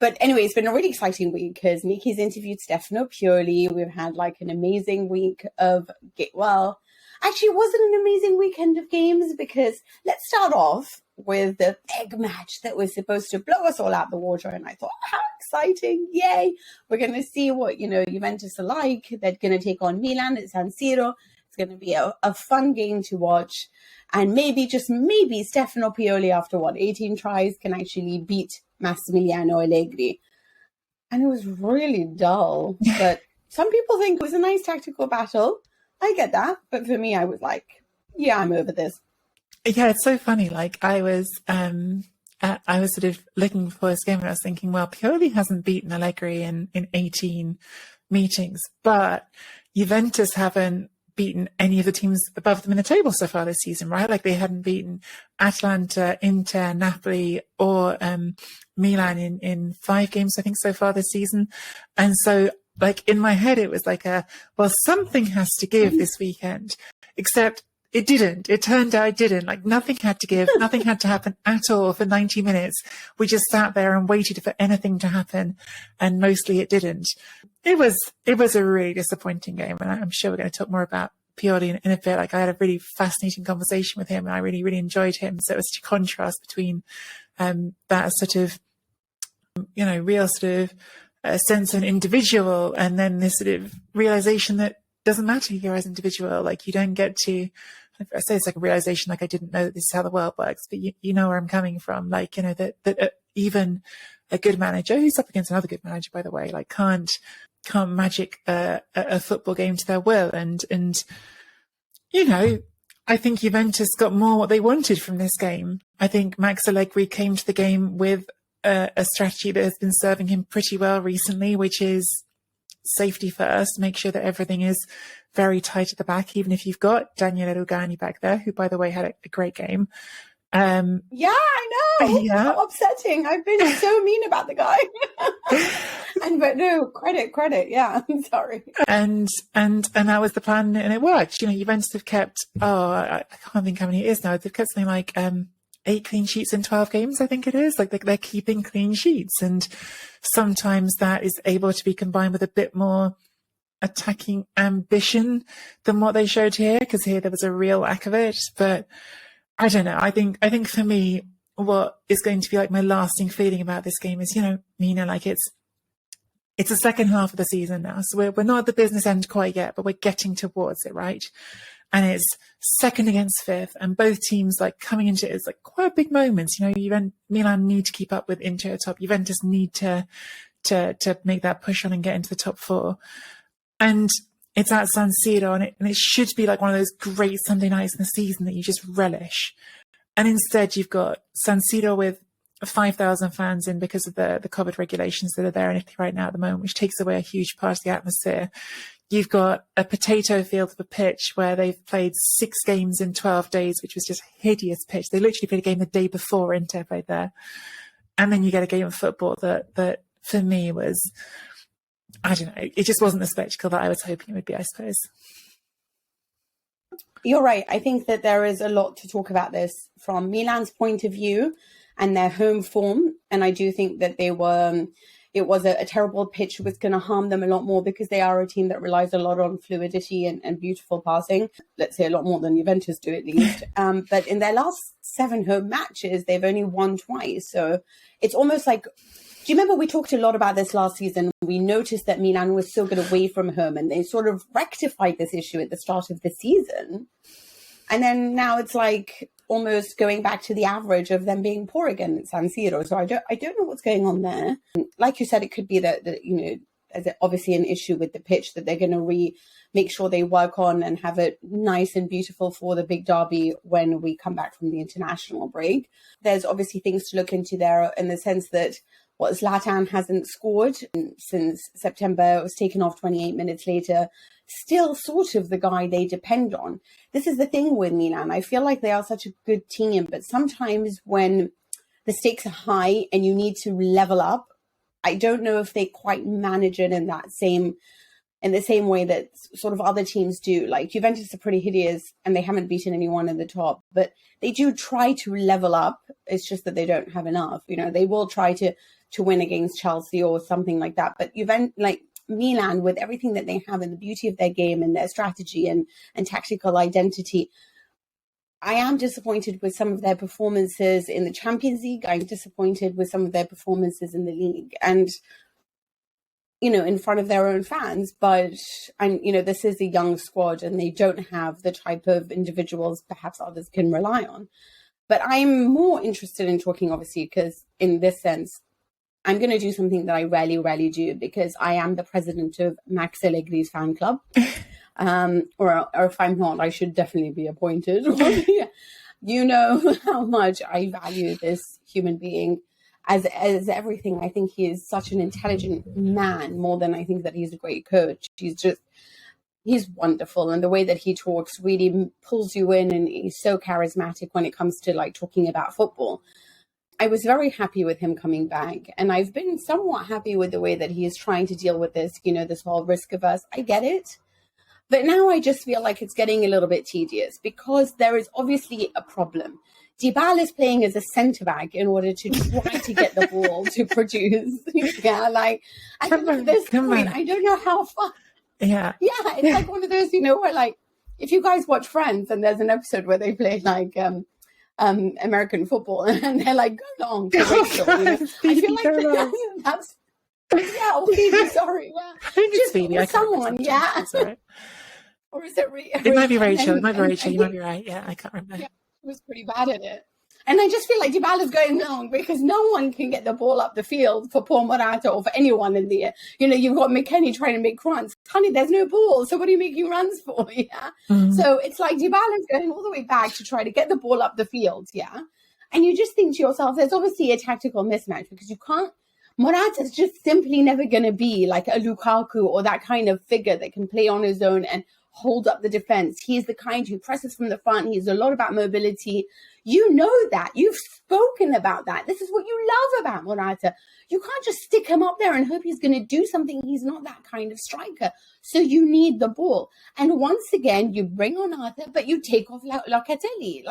But anyway, it's been a really exciting week because Nikki's interviewed Stefano Pioli. We've had like an amazing week of, well, actually it wasn't an amazing weekend of games because let's start off with the big match that was supposed to blow us all out the water. And I thought, how exciting, yay. We're going to see what, Juventus are like. They're going to take on Milan at San Siro. It's going to be a fun game to watch. And maybe, just maybe, Stefano Pioli, after 18 tries, can actually beat Massimiliano Allegri. And it was really dull. But some people think it was a nice tactical battle. I get that. But for me, I was like, yeah, I'm over this. Yeah, it's so funny. Like I was sort of looking for this game and I was thinking, well, Pioli hasn't beaten Allegri in 18 meetings, but Juventus haven't beaten any of the teams above them in the table so far this season, right? Like they hadn't beaten Atalanta, Inter, Napoli, or Milan in 5 games, I think, so far this season. And so, like, in my head, it was like well, something has to give this weekend, except it didn't. It turned out it didn't. Like, nothing had to give. Nothing had to happen at all for 90 minutes. We just sat there and waited for anything to happen, and mostly it didn't. It was a really disappointing game, and I'm sure we're going to talk more about Pioli in a bit. Like, I had a really fascinating conversation with him, and I really, really enjoyed him. So it was such a contrast between that sort of, real sort of sense of an individual, and then this sort of realization that doesn't matter who you are as an individual. Like, you don't get to, I say it's like a realization, like I didn't know that this is how the world works, but you know where I'm coming from. Like, that even a good manager who's up against another good manager, by the way, like can't magic a football game to their will. And I think Juventus got more what they wanted from this game. I think Max Allegri came to the game with a strategy that has been serving him pretty well recently, which is safety first, make sure that everything is very tight at the back, even if you've got Daniele Rugani back there, who, by the way, had a great game. Yeah, I know. Yeah. How upsetting. I've been so mean about the guy. But no, credit. Yeah, I'm sorry. And that was the plan, and it worked. Juventus have kept, I can't think how many it is now. They've kept something like 8 clean sheets in 12 games, I think it is. Like they're keeping clean sheets, and sometimes that is able to be combined with a bit more attacking ambition than what they showed here, because here there was a real lack of it. But I don't know. I think for me, what is going to be like my lasting feeling about this game is, Mina, like it's the second half of the season now. So we're not at the business end quite yet, but we're getting towards it, right? And it's second against fifth, and both teams like coming into it as like quite big moments. Milan need to keep up with Inter top. Juventus need to make that push on and get into the top 4. And it's at San Siro, and it should be like one of those great Sunday nights in the season that you just relish. And instead, you've got San Siro with 5,000 fans in because of the COVID regulations that are there in Italy right now at the moment, which takes away a huge part of the atmosphere. You've got a potato field of a pitch where they've played 6 games in 12 days, which was just hideous pitch. They literally played a game the day before Inter played there. And then you get a game of football that for me was, I don't know, it just wasn't the spectacle that I was hoping it would be, I suppose. You're right. I think that there is a lot to talk about this from Milan's point of view and their home form. And I do think that it was a terrible pitch. It was going to harm them a lot more because they are a team that relies a lot on fluidity and beautiful passing. Let's say a lot more than Juventus do, at least. But in their last 7 home matches, they've only won twice. So it's almost like, do you remember we talked a lot about this last season? We noticed that Milan was so good away from home, and they sort of rectified this issue at the start of the season. And then now it's like almost going back to the average of them being poor again at San Siro. So I don't know what's going on there. Like you said, it could be that as obviously an issue with the pitch that they're going to make sure they work on and have it nice and beautiful for the big derby when we come back from the international break. There's obviously things to look into there in the sense that Zlatan hasn't scored since September, was taken off 28 minutes later, still sort of the guy they depend on. This is the thing with Milan. I feel like they are such a good team, but sometimes when the stakes are high and you need to level up, I don't know if they quite manage it in the same way that sort of other teams do. Like Juventus are pretty hideous and they haven't beaten anyone in the top, but they do try to level up. It's just that they don't have enough. They will try to to win against Chelsea or something like that. But Milan, with everything that they have and the beauty of their game and their strategy and tactical identity, I am disappointed with some of their performances in the Champions League. I'm disappointed with some of their performances in the league and, in front of their own fans. But, this is a young squad and they don't have the type of individuals perhaps others can rely on. But I'm more interested in talking, obviously, because in this sense, I'm going to do something that I rarely do, because I am the president of Max Allegri's fan club. Or if I'm not, I should definitely be appointed. You know how much I value this human being as everything. I think he is such an intelligent man, more than I think that he's a great coach. He's wonderful. And the way that he talks really pulls you in, and he's so charismatic when it comes to talking about football. I was very happy with him coming back, and I've been somewhat happy with the way that he is trying to deal with this, this whole risk averse. I get it. But now I just feel like it's getting a little bit tedious, because there is obviously a problem. Dybala is playing as a centre-back in order to try to get the ball to produce. I don't know how far. Yeah. Yeah, it's like one of those, where if you guys watch Friends and there's an episode where they play American football and they're like, go long to Rachel. I feel like that's Phoebe, sorry. Yeah. I think it's Phoebe. I someone, yeah. Right. Or is it It might be Rachel. It might be Rachel. You might be right. Yeah, I can't remember. Yeah, she was pretty bad at it. And I just feel like Dybala's going long because no one can get the ball up the field for Paul Morata or for anyone in the air. You've got McKennie trying to make runs. Honey, there's no ball, so what are you making runs for? Yeah. Mm. So it's like Dybala's going all the way back to try to get the ball up the field. Yeah. And you just think to yourself, there's obviously a tactical mismatch, because you can't. Morata's just simply never going to be like a Lukaku or that kind of figure that can play on his own and hold up the defense. He's the kind who presses from the front. He's a lot about mobility. You know that. You've spoken about that. This is what you love about Morata. You can't just stick him up there and hope he's going to do something. He's not that kind of striker. So you need the ball. And once again, you bring on Arthur, but you take off Locatelli.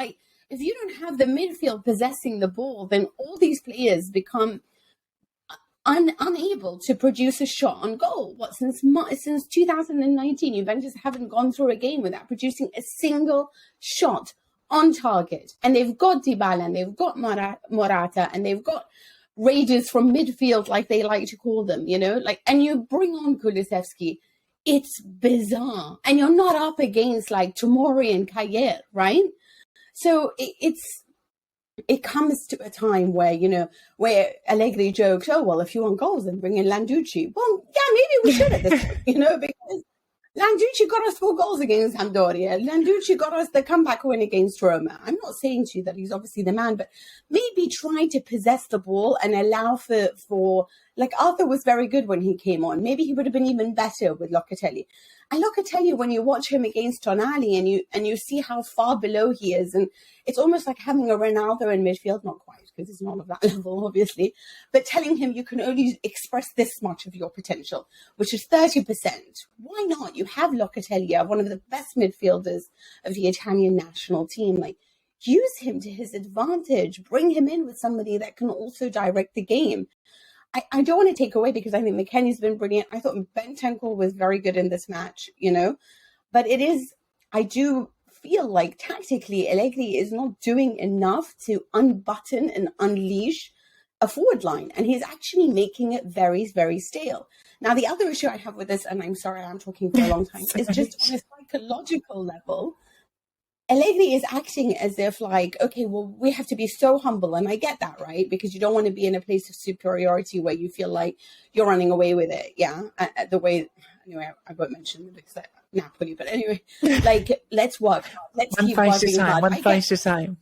If you don't have the midfield possessing the ball, then all these players become unable to produce a shot on goal. Since 2019, Juventus haven't gone through a game without producing a single shot on target. And they've got Dybala, and they've got Morata, and they've got raiders from midfield, like they like to call them, and you bring on Kulusevski. It's bizarre. And you're not up against Tomori and Kayet, right? So it comes to a time where, where Allegri jokes, oh, well, if you want goals, then bring in Landucci. Well, yeah, maybe we should at this point, because Landucci got us 4 goals against Sampdoria. Landucci got us the comeback win against Roma. I'm not saying to you that he's obviously the man, but maybe try to possess the ball and allow for Arthur was very good when he came on. Maybe he would have been even better with Locatelli. And Locatelli, when you watch him against Tonali and you see how far below he is, and it's almost like having a Ronaldo in midfield, not quite, because it's not of that level, obviously, but telling him you can only express this much of your potential, which is 30%. Why not? You have Locatelli, one of the best midfielders of the Italian national team. Use him to his advantage. Bring him in with somebody that can also direct the game. I don't want to take away, because I think McKennie's been brilliant. I thought Bentancur was very good in this match, But I do feel like tactically Allegri is not doing enough to unbutton and unleash a forward line. And he's actually making it very, very stale. Now, the other issue I have with this, and I'm sorry I'm talking for a long time, is just on a psychological level. Allegri is acting as if okay, well, we have to be so humble. And I get that, right? Because you don't want to be in a place of superiority where you feel like you're running away with it. Yeah. The way, anyway, I won't mention the because Napoli, but anyway, let's work hard. Let's keep working hard. One fight at a time.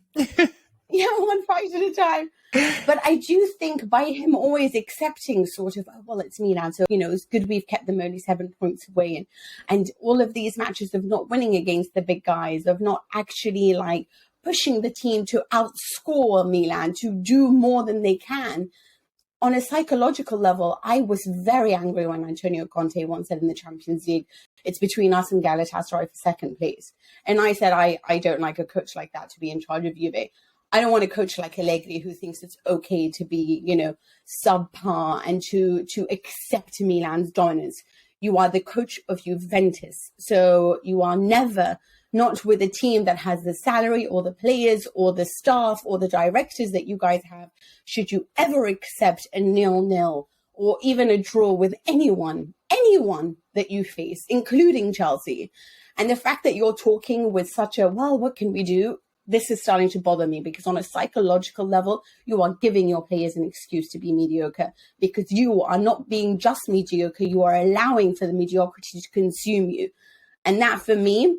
Yeah, one fight at a time. But I do think by him always accepting sort of, oh, well, it's Milan, so, it's good we've kept them only 7 points away. And all of these matches of not winning against the big guys, of not actually pushing the team to outscore Milan, to do more than they can. On a psychological level, I was very angry when Antonio Conte once said in the Champions League, it's between us and Galatasaray for second place. And I said, I don't like a coach like that to be in charge of Juve. I don't want a coach like Allegri who thinks it's okay to be, subpar and to accept Milan's dominance. You are the coach of Juventus. So you are never not with a team that has the salary or the players or the staff or the directors that you guys have. Should you ever accept a 0-0 or even a draw with anyone that you face, including Chelsea? And the fact that you're talking with such a, well, what can we do? This is starting to bother me, because on a psychological level, you are giving your players an excuse to be mediocre, because you are not being just mediocre. You are allowing for the mediocrity to consume you. And that, for me,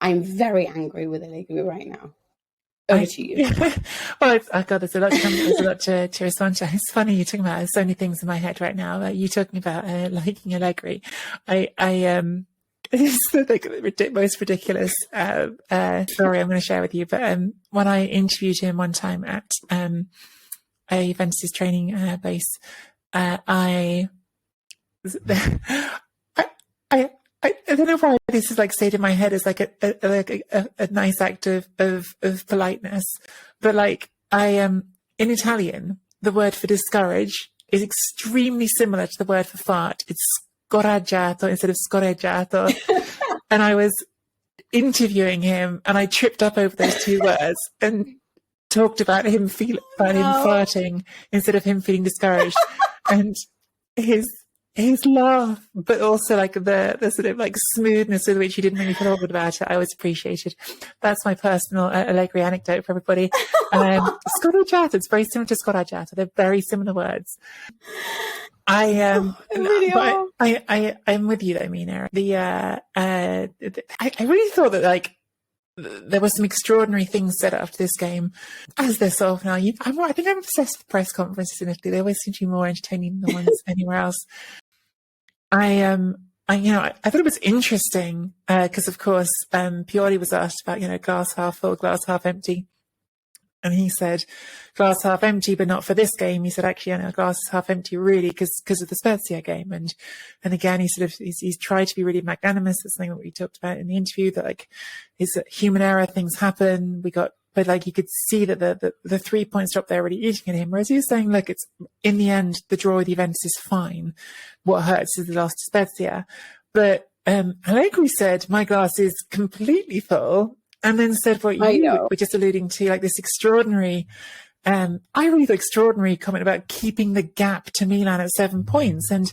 I'm very angry with Allegri right now. Over to you. Well, there's a lot to respond to. It's funny you're talking about, there's so many things in my head right now. You talking about liking Allegri. It's the most ridiculous story I'm going to share with you. But when I interviewed him one time at a Juventus training base, I don't know why this is like stayed in my head as like a nice act of politeness, but like in Italian, the word for discourage is extremely similar to the word for fart. It's scoraggiato instead of scorreggiato. And I was interviewing him and I tripped up over those two words and talked about him him farting instead of him feeling discouraged. And his laugh, but also like the sort of like smoothness with which he didn't really feel awkward about it, I always appreciated. That's my personal Allegri anecdote for everybody. Scoraggiato, it's very similar to scoraggiato. They're very similar words. I'm with you though, Mina. I really thought that like there were some extraordinary things said after this game, as they're sort of now. I think I'm obsessed with press conferences in Italy. They always seem to be more entertaining than the ones anywhere else. I thought it was interesting because of course Pioli was asked about glass half full, glass half empty. And he said, glass half empty, but not for this game. He said, actually, glass is half empty, really, because of the Spezia game. And again, he's tried to be really magnanimous. That's something that we talked about in the interview, that like, is that human error, things happen. But like, you could see that the 3 points dropped there already eating at him. Whereas he was saying, look, it's in the end, the draw with Juventus is fine. What hurts is the loss to Spezia. But, Allegri said, my glass is completely full. And then said what you were just alluding to, like this extraordinary, I really thought extraordinary comment about keeping the gap to Milan at 7 points. And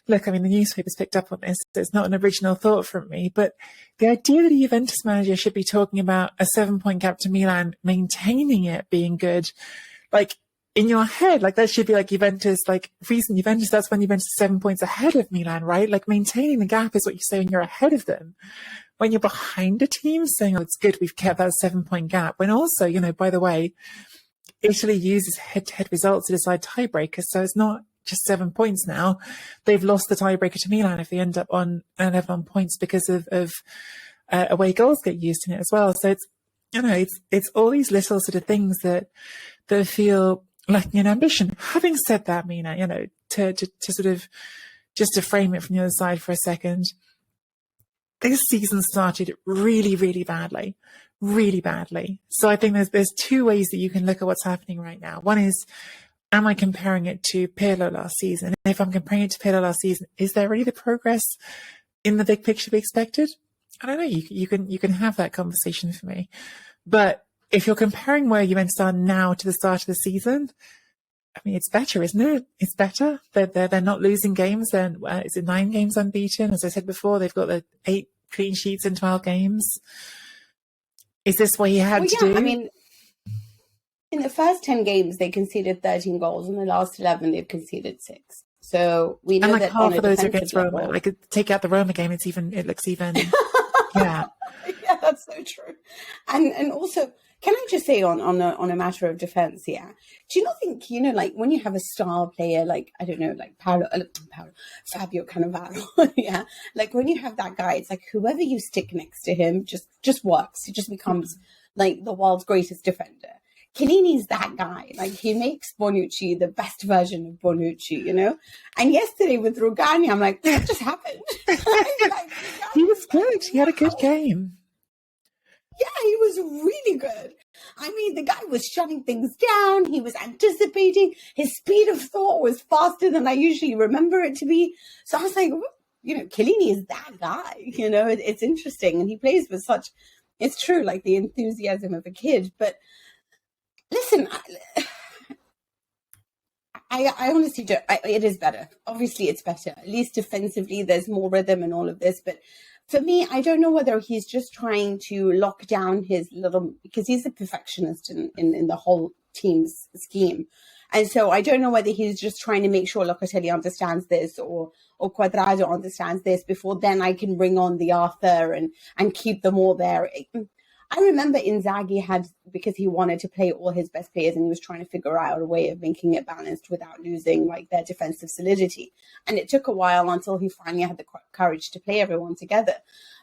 look, I mean, the newspapers picked up on this. So it's not an original thought from me, but the idea that a Juventus manager should be talking about a 7-point gap to Milan, maintaining it being good, like in your head, like that should be like Juventus, like recent Juventus, that's when Juventus is 7 points ahead of Milan, right? Like maintaining the gap is what you say when you're ahead of them. When you're behind a team, saying, oh, it's good, we've kept that 7-point gap. When also, by the way, Italy uses head-to-head results to decide tiebreakers. So it's not just 7 points now. They've lost the tiebreaker to Milan if they end up on 11 points because of away goals get used in it as well. So it's all these little sort of things that feel like an ambition. Having said that, Mina, to sort of just to frame it from the other side for a second, this season started really, really badly. So I think there's two ways that you can look at what's happening right now. One is, am I comparing it to Pirlo last season? And if I'm comparing it to Pirlo last season, is there really the progress in the big picture we expected? I don't know. You can have that conversation for me. But if you're comparing where Juventus are now to the start of the season, I mean, it's better, isn't it? It's better. They're not losing games. Is it 9 games unbeaten? As I said before, they've got the 8 clean sheets in 12 games. Is this what he had to do? I mean, in the first 10 games, they conceded 13 goals. In the last 11, they've conceded 6. So we know that half of those are against Roma. Like, take out the Roma game, it looks even. Yeah. Yeah, that's so true. And also, can I just say on a matter of defense, yeah, do you not think, like when you have a star player, like, I don't know, like Fabio Cannavaro, yeah, like when you have that guy, it's like whoever you stick next to him just works. He just becomes like the world's greatest defender. Chiellini's that guy. Like, he makes Bonucci the best version of Bonucci, And yesterday with Rugani, I'm like, what just happened? He was good. He had a good game. Yeah, he was really good. I mean, the guy was shutting things down. He was anticipating. His speed of thought was faster than I usually remember it to be. So I was like, Chiellini is that guy. It's interesting. And he plays with such, it's true, like the enthusiasm of a kid. But listen, I honestly don't. It is better. Obviously, it's better. At least defensively, there's more rhythm and all of this. But for me, I don't know whether he's just trying to lock down his little, because he's a perfectionist in the whole team's scheme. And so I don't know whether he's just trying to make sure Locatelli understands this or Cuadrado understands this before then I can bring on the Arthur and keep them all there. I remember Inzaghi had, because he wanted to play all his best players and he was trying to figure out a way of making it balanced without losing like their defensive solidity. And it took a while until he finally had the courage to play everyone together.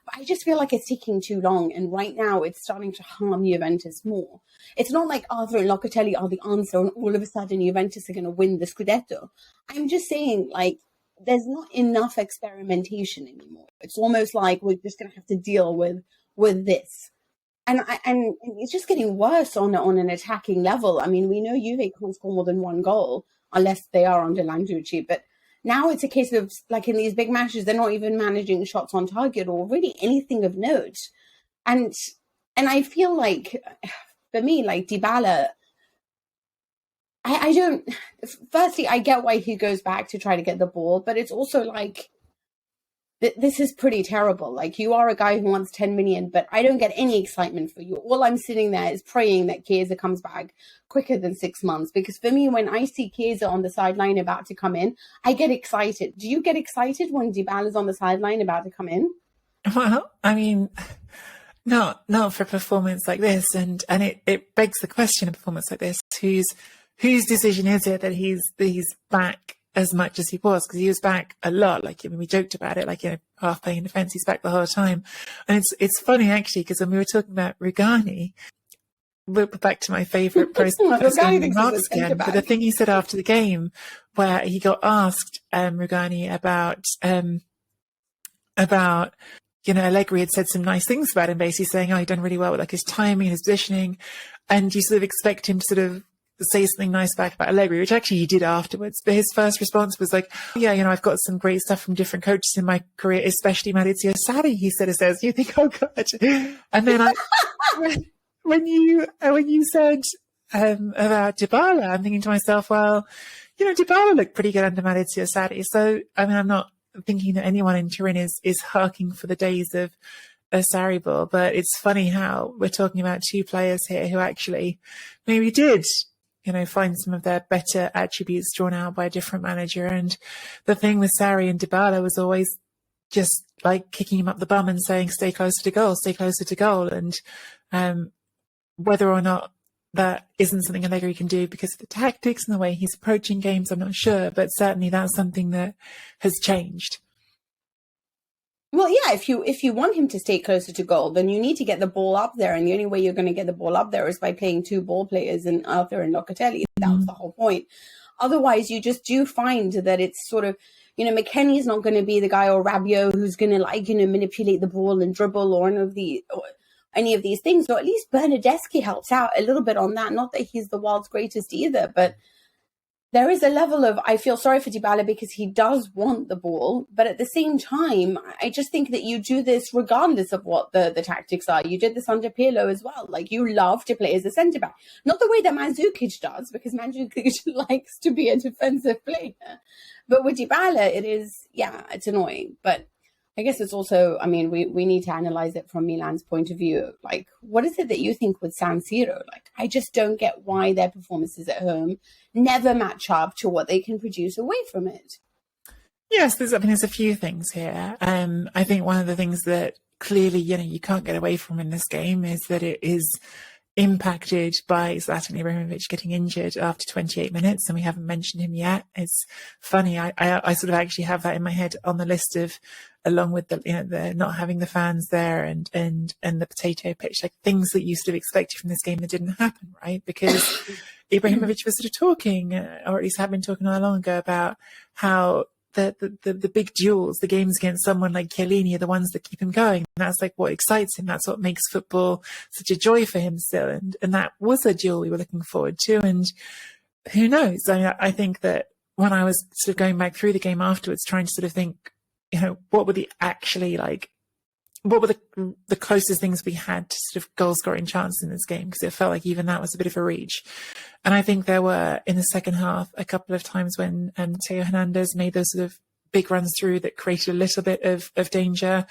But I just feel like it's taking too long. And right now it's starting to harm Juventus more. It's not like Arthur and Locatelli are the answer and all of a sudden Juventus are going to win the Scudetto. I'm just saying, like, there's not enough experimentation anymore. It's almost like we're just going to have to deal with this. And it's just getting worse on an attacking level. I mean, we know Juve can't score more than one goal unless they are under Landucci. But now it's a case of, like, in these big matches, they're not even managing shots on target or really anything of note. And I feel like, for me, like Dybala, I don't... Firstly, I get why he goes back to try to get the ball, but it's also like... This is pretty terrible. Like, you are a guy who wants 10 million, but I don't get any excitement for you. All I'm sitting there is praying that Chiesa comes back quicker than 6 months. Because for me, when I see Chiesa on the sideline about to come in, I get excited. Do you get excited when Dybala's on the sideline about to come in? Well, I mean, not for a performance like this. And it begs the question, a performance like this, whose decision is it that he's back as much as he was, because he was back a lot. Like, I mean, we joked about it, like, half playing defence, he's back the whole time. And it's funny, actually, because when we were talking about Rugani, we're back to my favourite post-game remarks again, but the thing he said after the game, where he got asked, Rugani, about, Allegri had said some nice things about him, basically saying, he'd done really well with, like, his timing, his positioning, and you sort of expect him to sort of say something nice back about Allegri, which actually he did afterwards. But his first response was like, I've got some great stuff from different coaches in my career, especially Maurizio Sarri, he says. You think, oh God. And then when you said about Dybala, I'm thinking to myself, well, Dybala looked pretty good under Maurizio Sarri. So, I mean, I'm not thinking that anyone in Turin is harking for the days of a Sarri ball, but it's funny how we're talking about two players here who actually maybe did find some of their better attributes drawn out by a different manager. And the thing with Sarri and Dybala was always just like kicking him up the bum and saying, stay closer to goal, stay closer to goal. And whether or not that isn't something Allegri can do because of the tactics and the way he's approaching games, I'm not sure. But certainly that's something that has changed. Well, yeah, if you want him to stay closer to goal, then you need to get the ball up there. And the only way you're going to get the ball up there is by playing two ball players in Arthur and Locatelli. That was the whole point. Otherwise, you just do find that it's sort of, McKennie's not going to be the guy, or Rabiot, who's going to, manipulate the ball and dribble or any of these things. Or at least Bernardeschi helps out a little bit on that. Not that he's the world's greatest either, but there is a level of, I feel sorry for Dybala because he does want the ball, but at the same time, I just think that you do this regardless of what the tactics are. You did this under Pirlo as well. Like, you love to play as a centre-back. Not the way that Mandzukic does, because Mandzukic likes to be a defensive player. But with Dybala, it is, it's annoying. But I guess it's also, I mean, we need to analyze it from Milan's point of view. Like, what is it that you think with San Siro? Like, I just don't get why their performances at home never match up to what they can produce away from it. Yes, there's a few things here. I think one of the things that clearly, you can't get away from in this game is that it is impacted by Zlatan Ibrahimovic getting injured after 28 minutes, and we haven't mentioned him yet. It's funny. I sort of actually have that in my head on the list of, along with the not having the fans there and the potato pitch, like things that you sort of expected from this game that didn't happen, right? Because Ibrahimovic was sort of talking, or at least had been talking not long ago, about how the big duels, the games against someone like Chiellini are the ones that keep him going. And that's like what excites him. That's what makes football such a joy for him still. And that was a duel we were looking forward to. And who knows? I think that when I was sort of going back through the game afterwards, trying to sort of think, what were the closest things we had to sort of goal scoring chances in this game? Because it felt like even that was a bit of a reach. And I think there were, in the second half, a couple of times when Theo Hernandez made those sort of big runs through that created a little bit of danger.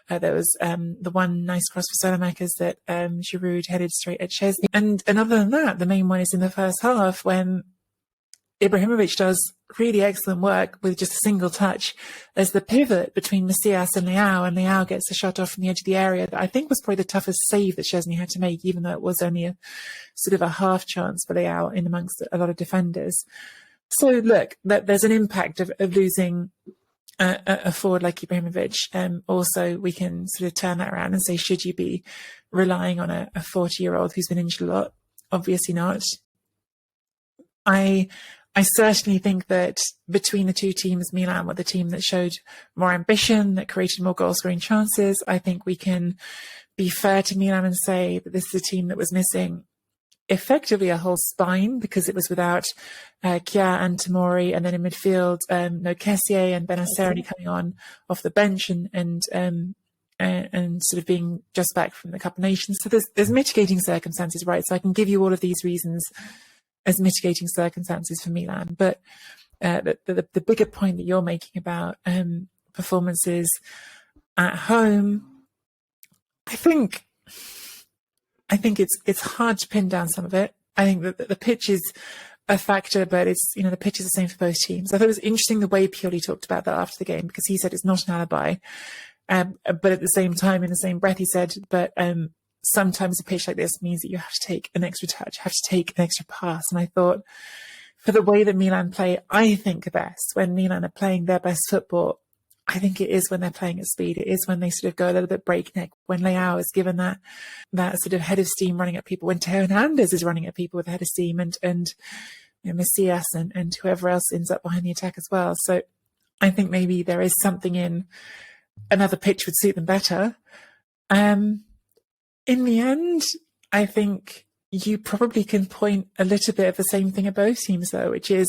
There was the one nice cross for Salamakers that Giroud headed straight at Szczesny. And other than that, the main one is in the first half when Ibrahimovic does really excellent work with just a single touch as the pivot between Macias and Leao gets a shot off from the edge of the area that I think was probably the toughest save that Szczesny had to make, even though it was only a sort of a half chance for Leao in amongst a lot of defenders. So look, there's an impact of losing a forward like Ibrahimovic. Also, we can sort of turn that around and say, should you be relying on a 40-year-old who's been injured a lot? Obviously not. I certainly think that between the two teams, Milan were the team that showed more ambition, that created more goal-scoring chances. I think we can be fair to Milan and say that this is a team that was missing effectively a whole spine because it was without Kjaer and Tomori, and then in midfield, Kessié and Benacerrafini coming on off the bench and sort of being just back from the Cup of Nations. So there's mitigating circumstances, right? So I can give you all of these reasons as mitigating circumstances for Milan. But the bigger point that you're making about performances at home, I think it's hard to pin down some of it. I think that the pitch is a factor, but it's, the pitch is the same for both teams. I thought it was interesting the way Pioli talked about that after the game, because he said it's not an alibi. But at the same time, in the same breath, he said, but sometimes a pitch like this means that you have to take an extra touch, have to take an extra pass. And I thought, for the way that Milan play, I think best when Milan are playing their best football, I think it is when they're playing at speed. It is when they sort of go a little bit breakneck, when Leao is given that sort of head of steam running at people, when Theo Hernandez is running at people with a head of steam, and Macias and whoever else ends up behind the attack as well. So I think maybe there is something in another pitch would suit them better. In the end, I think you probably can point a little bit of the same thing at both teams, though, which is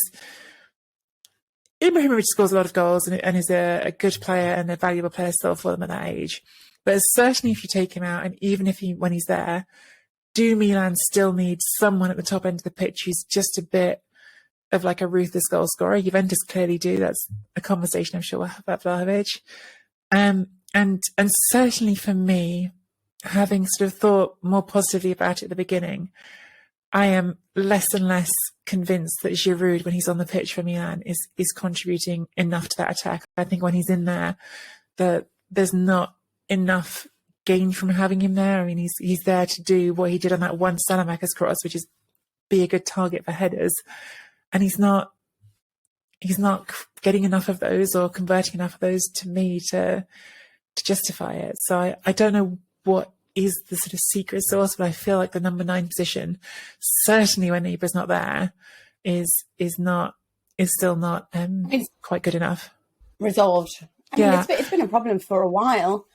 Ibrahimovic scores a lot of goals and is a good player and a valuable player still for them at that age. But certainly if you take him out, and even when he's there, do Milan still need someone at the top end of the pitch who's just a bit of like a ruthless goal scorer? Juventus clearly do. That's a conversation I'm sure we'll have about Vlahovic. And certainly for me, having sort of thought more positively about it at the beginning, I am less and less convinced that Giroud, when he's on the pitch for Milan, is contributing enough to that attack. I think when he's in there, there's not enough gain from having him there. I mean, he's there to do what he did on that one Salamakers cross, which is be a good target for headers, and he's not getting enough of those or converting enough of those to me to justify it. So I don't know what is the sort of secret sauce, but I feel like the number 9 position, certainly when Ibra's not there, is still not quite good enough. Resolved. I mean, it's been a problem for a while.